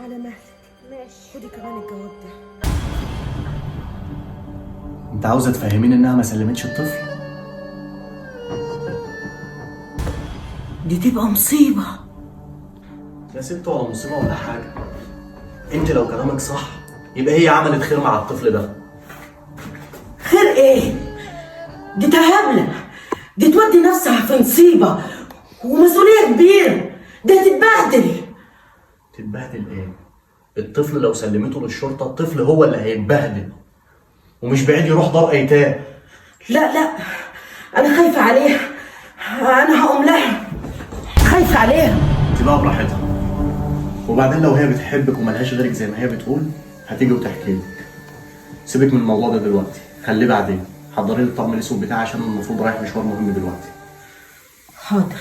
على مهلك. ماشي. خدي كمان الجواب ده. انت عاوزه تفهميني انها ما سلمتش الطفل؟ دي تبقى مصيبة. يا ست ولا مصيبه ولا حاجه. انت لو كلامك صح يبقى هي عملت خير مع الطفل ده. خير ايه؟ دي تهابلة، دي تودي نفسها في مصيبة ومسؤولية كبيرة، دي هتتبهدل. تتبهدل ايه؟ الطفل لو سلمته للشرطه الطفل هو اللي هيتبهدل، ومش بعيد يروح دار ايتام. لا لا، أنا خايفة عليها، أنا هقوم لها، خايفة عليها. انت بقى براحتها. وبعدين لو هي بتحبك وملهاش غيرك زي ما هي بتقول هتيجي وتحكي لك. سيبك من الموضوع ده دلوقتي، خليه بعدين. حضري لي الطقم الاسود بتاعي عشان المفروض رايح مشوار مهم دلوقتي. حاضر.